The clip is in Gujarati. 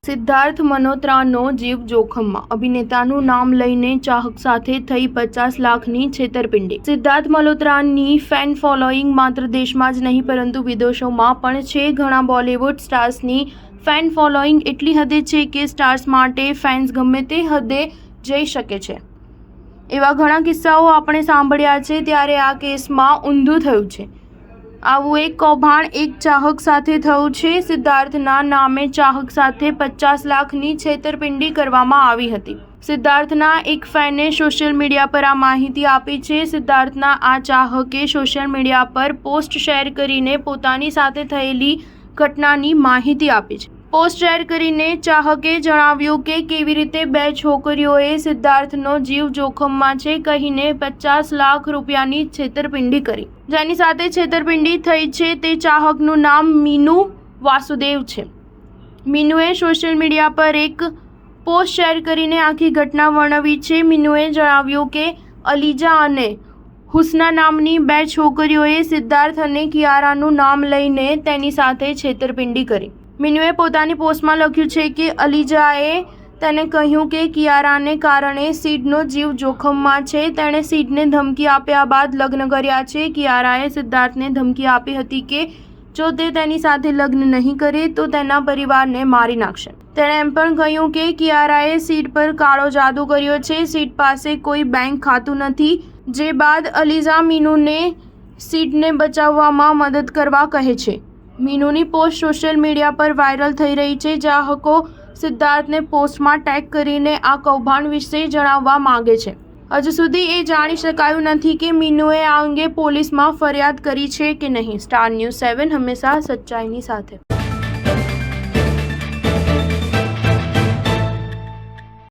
સિદ્ધાર્થ મલ્હોત્રાનો જીવ જોખમમાં, અભિનેતાનું નામ લઈને ચાહક સાથે થઈ 50 લાખની છેતરપિંડી। સિદ્ધાર્થ મલ્હોત્રાની ફેન ફોલોઈંગ માત્ર દેશમાં જ નહીં પરંતુ વિદેશોમાં પણ છે। ઘણા બોલિવૂડ સ્ટાર્સની ફેન ફોલોઈંગ એટલી હદે છે કે સ્ટાર્સ માટે ફેન્સ ગમે તે હદે જઈ શકે છે। એવા ઘણા કિસ્સાઓ આપણે સાંભળ્યા છે, ત્યારે આ કેસમાં ઊંધું થયું છે। આવું એક કૌભાંડ એક ચાહક સાથે થયું છે। સિદ્ધાર્થના નામે ચાહક સાથે 50 લાખની છેતરપિંડી કરવામાં આવી હતી। સિદ્ધાર્થના એક ફેને સોશિયલ મીડિયા પર આ માહિતી આપી છે। સિદ્ધાર્થના આ ચાહકે સોશિયલ મીડિયા પર પોસ્ટ શેર કરીને પોતાની સાથે થયેલી ઘટનાની માહિતી આપી છે। પોસ્ટ શેર કરીને ચાહકે જણાવ્યું કે કેવી રીતે બે છોકરીઓએ સિદ્ધાર્થનો જીવ જોખમમાં છે કહીને 50 લાખ રૂપિયાની છેતરપિંડી કરી। જેની સાથે છેતરપિંડી થઈ છે તે ચાહકનું નામ મીનુ વાસુદેવ છે। મીનુએ સોશિયલ મીડિયા પર એક પોસ્ટ શેર કરીને આખી ઘટના વર્ણવી છે। મીનુએ જણાવ્યું કે અલીજા અને હુસ્ના નામની બે છોકરીઓએ સિદ્ધાર્થ અને કિયારાનું નામ લઈને તેની સાથે છેતરપિંડી કરી। મીનુએ પોતાની પોસ્ટમાં લખ્યું છે કે અલીજાએ તેને કહ્યું કે કિયારાને કારણે સિડનો જીવ જોખમમાં છે। તેણે સિડને ધમકી આપ્યા બાદ લગ્ન કર્યા છે। કિયારાએ સિદ્ધાર્થને ધમકી આપી હતી કે જો તે તેની સાથે લગ્ન નહીં કરે તો તેના પરિવારને મારી નાખશે। તેણે એમ પણ કહ્યું કે કિયારાએ સિડ પર કાળો જાદુ કર્યો છે। સિડ પાસે કોઈ બેંક ખાતું નથી। જે બાદ અલીજા મીનુને સિડને બચાવવામાં મદદ કરવા કહે છે। મીનુની પોસ્ટ સોશિયલ મીડિયા પર વાયરલ થઈ રહી છે। ચાહકો સિદ્ધાર્થને પોસ્ટમાં ટેગ કરીને આ કૌભાંડ વિશે જણાવવા માંગે છે। હજુ સુધી એ જાણી શકાયું નથી કે મીનુએ આ અંગે પોલીસમાં ફરિયાદ કરી છે કે નહીં। સ્ટાર ન્યૂઝ 7 હંમેશા સચ્ચાઈની સાથે।